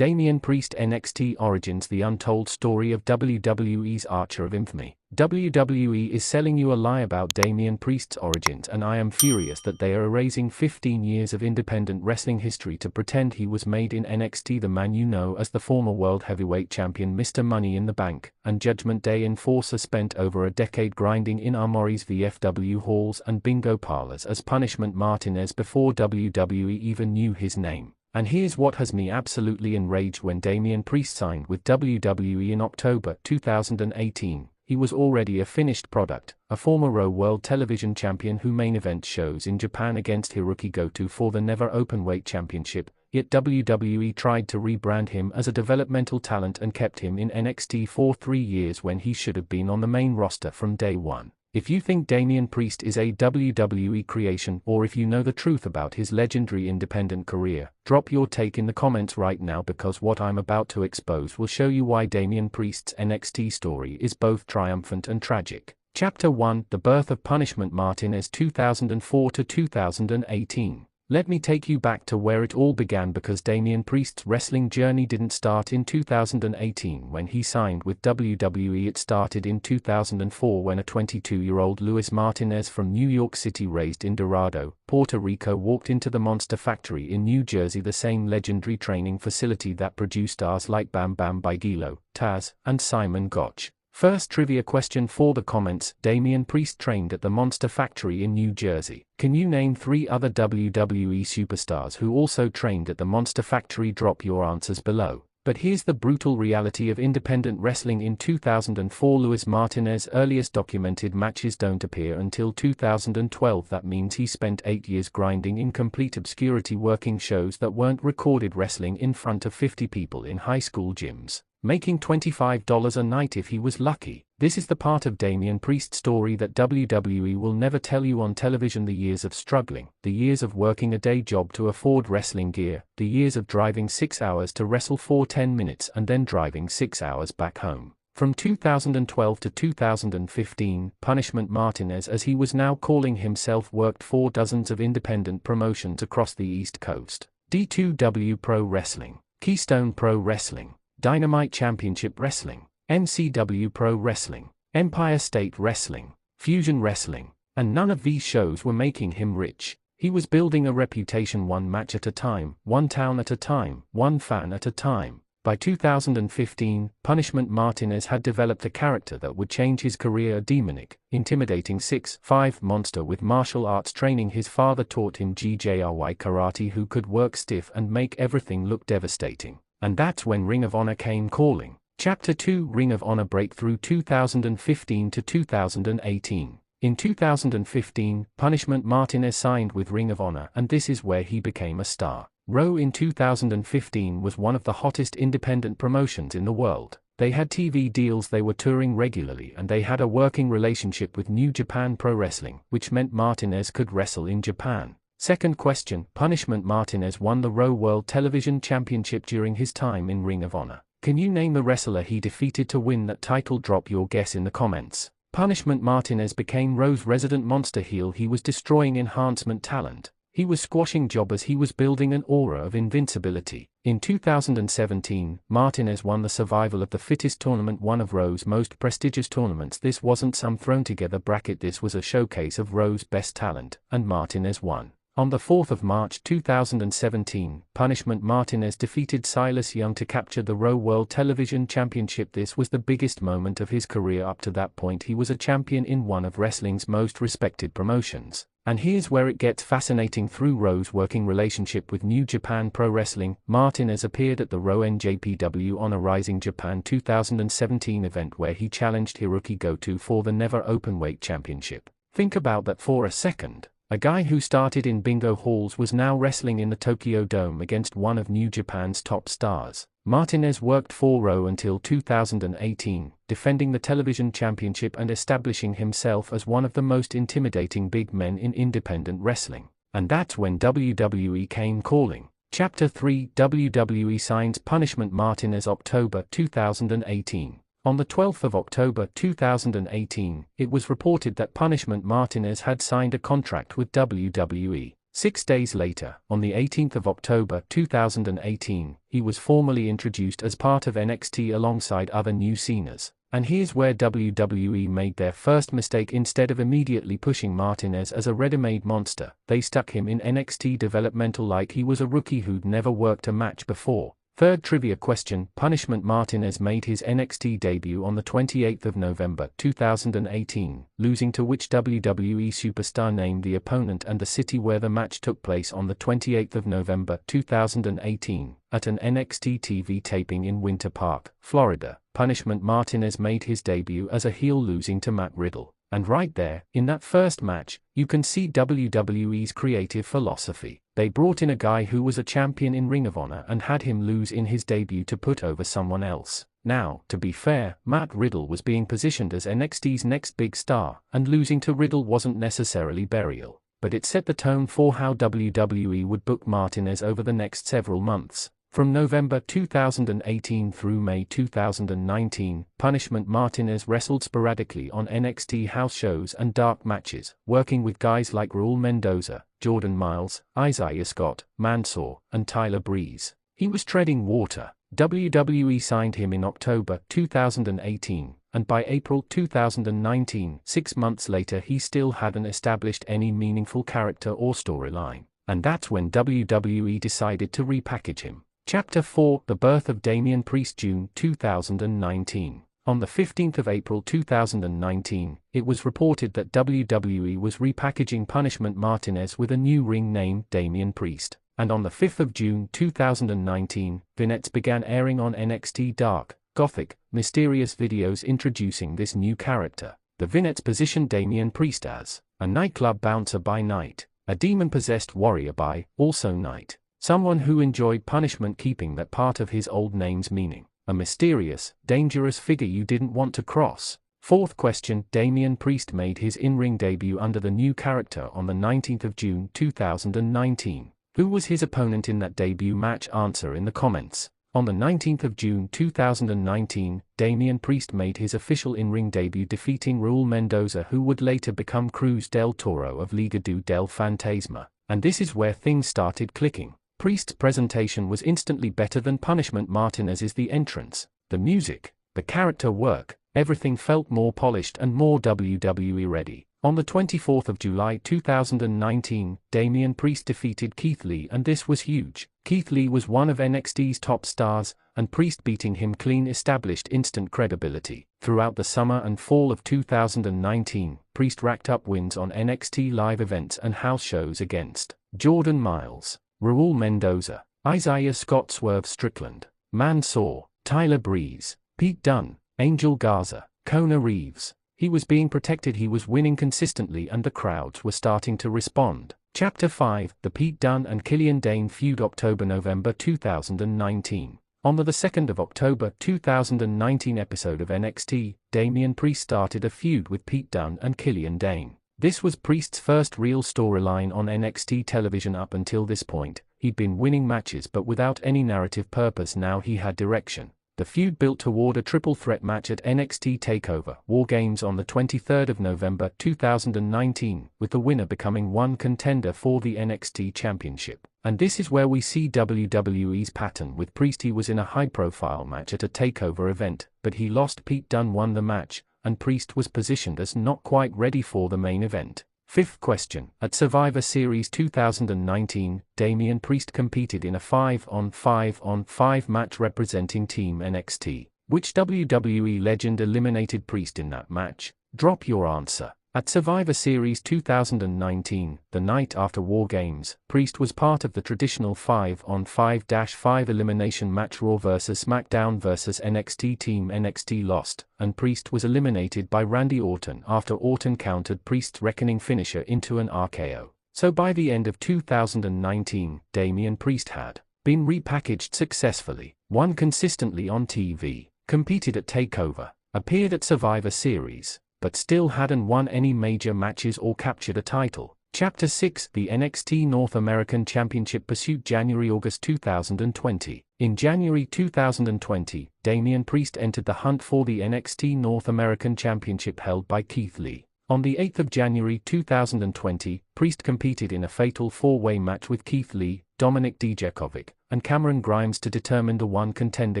Damian Priest NXT Origins: The Untold Story of WWE's Archer of Infamy. WWE is selling you a lie about Damian Priest's origins, and I am furious that they are erasing 15 years of independent wrestling history to pretend he was made in NXT. The man you know as the former World Heavyweight Champion Mr. Money in the Bank and Judgment Day enforcer spent over a decade grinding in Armories, VFW halls and bingo parlors as Punishment Martinez before WWE even knew his name. And here's what has me absolutely enraged: when Damian Priest signed with WWE in October 2018, he was already a finished product, a former Raw World Television Champion who main event shows in Japan against Hiroki Goto for the Never Openweight Championship, yet WWE tried to rebrand him as a developmental talent and kept him in NXT for 3 years when he should have been on the main roster from day one. If you think Damian Priest is a WWE creation, or if you know the truth about his legendary independent career, drop your take in the comments right now, because what I'm about to expose will show you why Damian Priest's NXT story is both triumphant and tragic. Chapter 1: The Birth of Punishment Martinez, 2004 to 2018. Let me take you back to where it all began, because Damian Priest's wrestling journey didn't start in 2018 when he signed with WWE. It started in 2004 when a 22-year-old Luis Martinez from New York City, raised in Dorado, Puerto Rico, walked into the Monster Factory in New Jersey, the same legendary training facility that produced stars like Bam Bam Bigelow, Tazz, and Simon Gotch. First trivia question for the comments: Damian Priest trained at the Monster Factory in New Jersey. Can you name 3 other WWE superstars who also trained at the Monster Factory? Drop your answers below. But here's the brutal reality of independent wrestling in 2004. Luis Martinez's earliest documented matches don't appear until 2012. That means he spent 8 years grinding in complete obscurity, working shows that weren't recorded, wrestling in front of 50 people in high school gyms, making $25 a night if he was lucky. This is the part of Damian Priest's story that WWE will never tell you on television: the years of struggling, the years of working a day job to afford wrestling gear, the years of driving 6 hours to wrestle for 10 minutes and then driving 6 hours back home. From 2012 to 2015, Punishment Martinez, as he was now calling himself, worked for dozens of independent promotions across the East Coast: D2W Pro Wrestling, Keystone Pro Wrestling, Dynamite Championship Wrestling, MCW Pro Wrestling, Empire State Wrestling, Fusion Wrestling, and none of these shows were making him rich. He was building a reputation, one match at a time, one town at a time, one fan at a time. By 2015, Punishment Martinez had developed a character that would change his career: a demonic, intimidating 6'5" monster with martial arts training. His father taught him GJRY karate, who could work stiff and make everything look devastating. And that's when Ring of Honor came calling. Chapter 2: Ring of Honor Breakthrough, 2015 to 2018. In 2015, Punishment Martinez signed with Ring of Honor, and this is where he became a star. Raw in 2015 was one of the hottest independent promotions in the world. They had TV deals, they were touring regularly, and they had a working relationship with New Japan Pro Wrestling, which meant Martinez could wrestle in Japan. Second question: Punishment Martinez won the Raw World Television Championship during his time in Ring of Honor. Can you name the wrestler he defeated to win that title? Drop your guess in the comments. Punishment Martinez became Raw's resident monster heel. He was destroying enhancement talent. He was squashing jobbers. He was building an aura of invincibility. In 2017, Martinez won the Survival of the Fittest tournament, one of Raw's most prestigious tournaments. This wasn't some thrown-together bracket, this was a showcase of Raw's best talent, and Martinez won. On the 4th of March 2017, Punishment Martinez defeated Silas Young to capture the Raw World Television Championship. This was the biggest moment of his career. Up to that point, he was a champion in one of wrestling's most respected promotions. And here's where it gets fascinating. Through Raw's working relationship with New Japan Pro Wrestling, Martinez appeared at the Raw NJPW Honor Rising Japan 2017 event, where he challenged Hiroki Goto for the Never Openweight Championship. Think about that for a second. A guy who started in bingo halls was now wrestling in the Tokyo Dome against one of New Japan's top stars. Martinez worked for Raw until 2018, defending the television championship and establishing himself as one of the most intimidating big men in independent wrestling. And that's when WWE came calling. Chapter 3: WWE signs Punishment Martinez, October 2018. On the 12th of October 2018, it was reported that Punishment Martinez had signed a contract with WWE. 6 days later, on the 18th of October 2018, he was formally introduced as part of NXT alongside other new Cenas. And here's where WWE made their first mistake. Instead of immediately pushing Martinez as a ready-made monster, they stuck him in NXT developmental like he was a rookie who'd never worked a match before. Third trivia question: Punishment Martinez made his NXT debut on the 28th of November 2018, losing to which WWE superstar? Named the opponent and the city where the match took place on the 28th of November 2018, at an NXT TV taping in Winter Park, Florida. Punishment Martinez made his debut as a heel, losing to Matt Riddle. And right there, in that first match, you can see WWE's creative philosophy. They brought in a guy who was a champion in Ring of Honor and had him lose in his debut to put over someone else. Now, to be fair, Matt Riddle was being positioned as NXT's next big star, and losing to Riddle wasn't necessarily burial. But it set the tone for how WWE would book Martinez over the next several months. From November 2018 through May 2019, Punishment Martinez wrestled sporadically on NXT house shows and dark matches, working with guys like Raul Mendoza, Jordan Myles, Isaiah Scott, Mansoor, and Tyler Breeze. He was treading water. WWE signed him in October 2018, and by April 2019, 6 months later, he still hadn't established any meaningful character or storyline. And that's when WWE decided to repackage him. Chapter 4: The Birth of Damian Priest. June 2019. On the 15th of April 2019, it was reported that WWE was repackaging Punishment Martinez with a new ring name, Damian Priest. And on the 5th of June 2019, vignettes began airing on NXT dark, gothic, mysterious videos introducing this new character. The vignettes positioned Damian Priest as a nightclub bouncer by night, a demon-possessed warrior by also night, someone who enjoyed punishment, keeping that part of his old name's meaning, a mysterious, dangerous figure you didn't want to cross. Fourth question: Damian Priest made his in-ring debut under the new character on the 19th of June 2019. Who was his opponent in that debut match? Answer in the comments. On the 19th of June 2019, Damian Priest made his official in-ring debut, defeating Raul Mendoza, who would later become Cruz del Toro of Legado del Fantasma. And this is where things started clicking. Priest's presentation was instantly better than Punishment Martinez's. The entrance, the music, the character work, everything felt more polished and more WWE ready. On the 24th of July 2019, Damian Priest defeated Keith Lee, and this was huge. Keith Lee was one of NXT's top stars, and Priest beating him clean established instant credibility. Throughout the summer and fall of 2019, Priest racked up wins on NXT live events and house shows against Jordan Myles, Raul Mendoza, Isaiah Scott, Swerve Strickland, Mansoor, Tyler Breeze, Pete Dunne, Angel Garza, Kona Reeves. He was being protected, he was winning consistently, and the crowds were starting to respond. Chapter 5: The Pete Dunne and Killian Dain Feud. October-November 2019. On the 2nd of October 2019 episode of NXT, Damian Priest started a feud with Pete Dunne and Killian Dain. This was Priest's first real storyline on NXT television. Up until this point, he'd been winning matches but without any narrative purpose. Now he had direction. The feud built toward a triple threat match at NXT TakeOver War Games on the 23rd of November 2019, with the winner becoming one contender for the NXT Championship. And this is where we see WWE's pattern with Priest. He was in a high-profile match at a TakeOver event, but he lost. Pete Dunne won the match, and Priest was positioned as not quite ready for the main event. Fifth question: At Survivor Series 2019, Damian Priest competed in a 5-on-5-on-5 match representing Team NXT. Which WWE legend eliminated Priest in that match? Drop your answer. At Survivor Series 2019, the night after War Games, Priest was part of the traditional 5-on-5-5 elimination match, Raw vs. SmackDown vs. NXT. Team NXT lost, and Priest was eliminated by Randy Orton after Orton countered Priest's reckoning finisher into an RKO. So by the end of 2019, Damian Priest had been repackaged successfully, won consistently on TV, competed at TakeOver, appeared at Survivor Series, but still hadn't won any major matches or captured a title. Chapter 6: The NXT North American Championship Pursuit. January-August 2020. In January 2020, Damian Priest entered the hunt for the NXT North American Championship held by Keith Lee. On the 8th of January 2020, Priest competed in a fatal four-way match with Keith Lee, Dominik Dijakovic, and Cameron Grimes to determine the one contender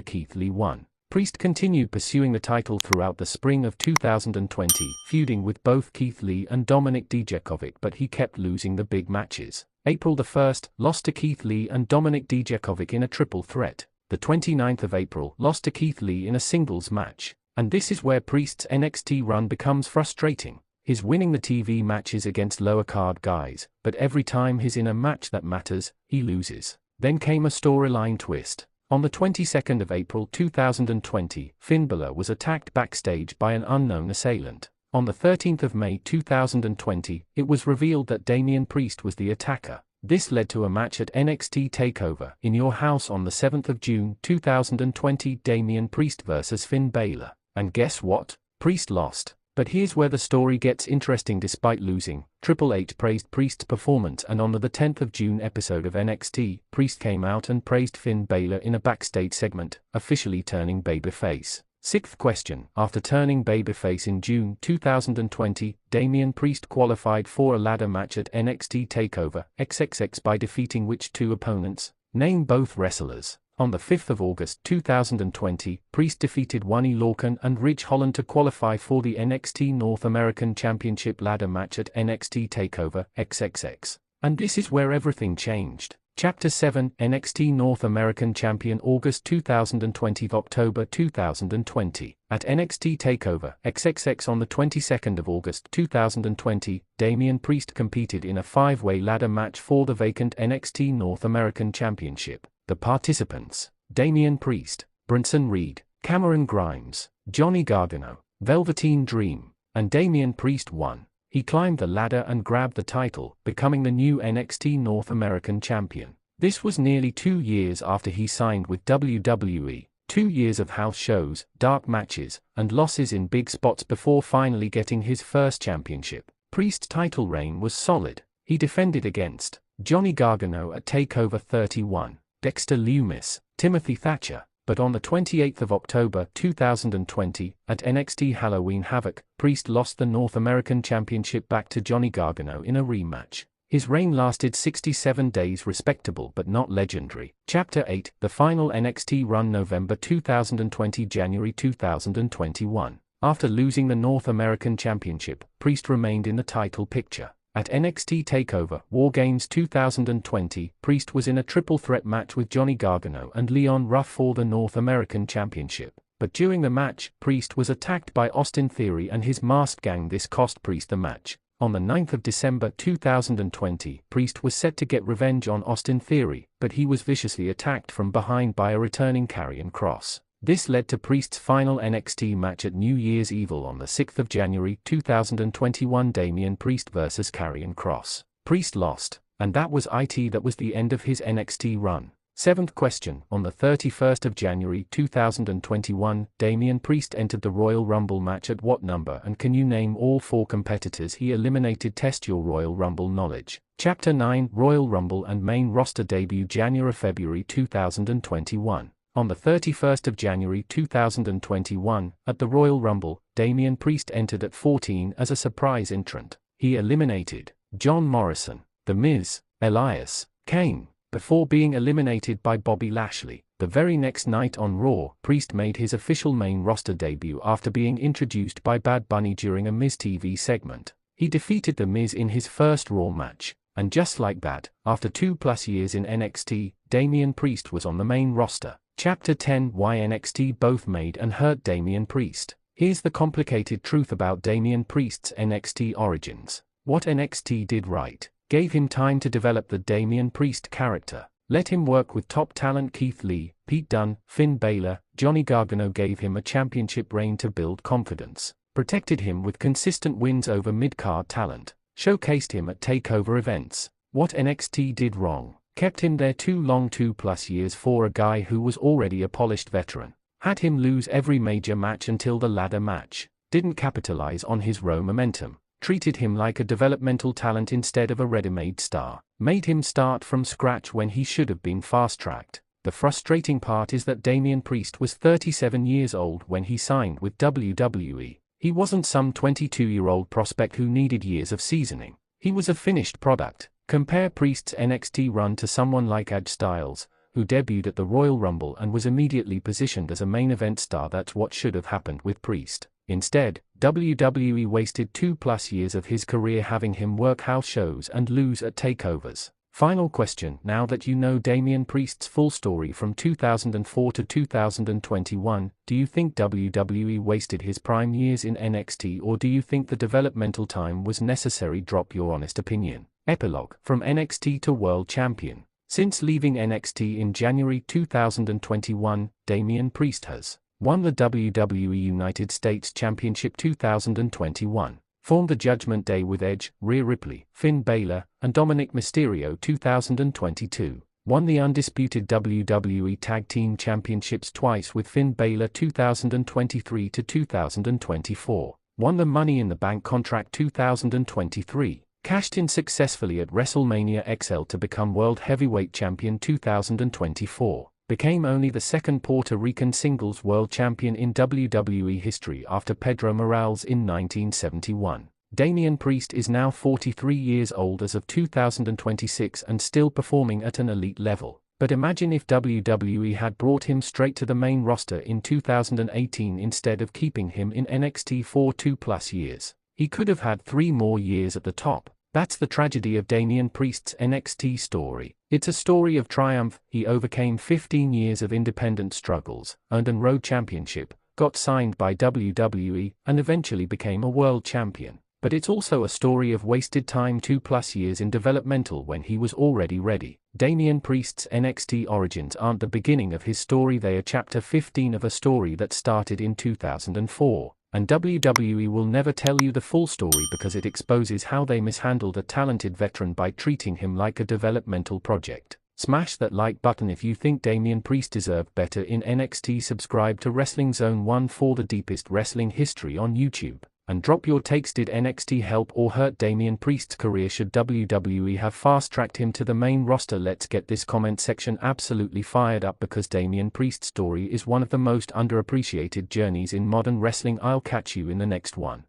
Keith Lee won. Priest continued pursuing the title throughout the spring of 2020, feuding with both Keith Lee and Dominik Dijakovic, but he kept losing the big matches. April the 1st, lost to Keith Lee and Dominik Dijakovic in a triple threat. The 29th of April, lost to Keith Lee in a singles match. And this is where Priest's NXT run becomes frustrating. He's winning the TV matches against lower card guys, but every time he's in a match that matters, he loses. Then came a storyline twist. On the 22nd of April 2020, Finn Balor was attacked backstage by an unknown assailant. On the 13th of May 2020, it was revealed that Damian Priest was the attacker. This led to a match at NXT TakeOver in Your House on the 7th of June 2020, Damian Priest vs Finn Balor. And guess what? Priest lost. But here's where the story gets interesting. Despite losing, Triple H praised Priest's performance, and on the 10th of June episode of NXT, Priest came out and praised Finn Balor in a backstage segment, officially turning babyface. Sixth question. After turning babyface in June 2020, Damian Priest qualified for a ladder match at NXT TakeOver XXX by defeating which two opponents? Name both wrestlers. On the 5th of August 2020, Priest defeated Oney Lorcan and Ridge Holland to qualify for the NXT North American Championship ladder match at NXT TakeOver XXX. And this is where everything changed. Chapter 7, NXT North American Champion August 2020 October 2020. At NXT TakeOver XXX on the 22nd of August 2020, Damian Priest competed in a five-way ladder match for the vacant NXT North American Championship. The participants: Damian Priest, Bronson Reed, Cameron Grimes, Johnny Gargano, Velveteen Dream, and Damian Priest won. He climbed the ladder and grabbed the title, becoming the new NXT North American Champion. This was nearly 2 years after he signed with WWE, 2 years of house shows, dark matches, and losses in big spots before finally getting his first championship. Priest's title reign was solid. He defended against Johnny Gargano at TakeOver 31. Dexter Lumis, Timothy Thatcher, but on the 28th of October 2020, at NXT Halloween Havoc, Priest lost the North American Championship back to Johnny Gargano in a rematch. His reign lasted 67 days, respectable but not legendary. Chapter 8, the final NXT run November 2020 January 2021. After losing the North American Championship, Priest remained in the title picture. At NXT TakeOver War Games 2020, Priest was in a triple threat match with Johnny Gargano and Leon Ruff for the North American Championship. But during the match, Priest was attacked by Austin Theory and his masked gang. This cost Priest the match. On the 9th of December 2020, Priest was set to get revenge on Austin Theory, but he was viciously attacked from behind by a returning Karrion Kross. This led to Priest's final NXT match at New Year's Eve on the 6th of January 2021, Damian Priest vs Karrion Kross. Priest lost, and that was the end of his NXT run. Seventh question. On the 31st of January 2021, Damian Priest entered the Royal Rumble match at what number, and can you name all 4 competitors he eliminated? Test your Royal Rumble knowledge. Chapter 9, Royal Rumble and main roster debut January-February 2021. On the 31st of January 2021, at the Royal Rumble, Damian Priest entered at 14 as a surprise entrant. He eliminated John Morrison, The Miz, Elias, Kane, before being eliminated by Bobby Lashley. The very next night on Raw, Priest made his official main roster debut after being introduced by Bad Bunny during a Miz TV segment. He defeated The Miz in his first Raw match. And just like that, after 2+ years in NXT, Damian Priest was on the main roster. Chapter 10, Why NXT both made and hurt Damian Priest. Here's the complicated truth about Damian Priest's NXT origins. What NXT did right: gave him time to develop the Damian Priest character. Let him work with top talent Keith Lee, Pete Dunne, Finn Balor, Johnny Gargano. Gave him a championship reign to build confidence. Protected him with consistent wins over mid-card talent. Showcased him at takeover events. What NXT did wrong: kept him there too long, 2+ years for a guy who was already a polished veteran. Had him lose every major match until the ladder match. Didn't capitalize on his Raw momentum. Treated him like a developmental talent instead of a ready-made star. Made him start from scratch when he should have been fast-tracked. The frustrating part is that Damian Priest was 37 years old when he signed with WWE. He wasn't some 22-year-old prospect who needed years of seasoning. He was a finished product. Compare Priest's NXT run to someone like AJ Styles, who debuted at the Royal Rumble and was immediately positioned as a main event star. That's what should have happened with Priest. Instead, WWE wasted 2+ years of his career having him work house shows and lose at takeovers. Final question: now that you know Damian Priest's full story from 2004 to 2021, do you think WWE wasted his prime years in NXT, or do you think the developmental time was necessary? Drop your honest opinion. Epilogue: from NXT to World Champion. Since leaving NXT in January 2021, Damian Priest has won the WWE United States Championship 2021, formed the Judgment Day with Edge, Rhea Ripley, Finn Balor, and Dominic Mysterio 2022, won the undisputed WWE Tag Team Championships twice with Finn Balor 2023 to 2024, won the Money in the Bank contract 2023, cashed in successfully at WrestleMania XL to become World Heavyweight Champion 2024, became only the second Puerto Rican singles world champion in WWE history after Pedro Morales in 1971. Damian Priest is now 43 years old as of 2026 and still performing at an elite level. But imagine if WWE had brought him straight to the main roster in 2018 instead of keeping him in NXT for 2+ years. He could have had 3 more years at the top. That's the tragedy of Damian Priest's NXT story. It's a story of triumph. He overcame 15 years of independent struggles, earned a road championship, got signed by WWE, and eventually became a world champion. But it's also a story of wasted time, 2+ years in developmental when he was already ready. Damian Priest's NXT origins aren't the beginning of his story, they are chapter 15 of a story that started in 2004. And WWE will never tell you the full story because it exposes how they mishandled a talented veteran by treating him like a developmental project. Smash that like button if you think Damian Priest deserved better in NXT. Subscribe to Wrestling Zone 1 for the deepest wrestling history on YouTube. And drop your takes. Did NXT help or hurt Damian Priest's career? Should WWE have fast-tracked him to the main roster? Let's get this comment section absolutely fired up because Damian Priest's story is one of the most underappreciated journeys in modern wrestling. I'll catch you in the next one.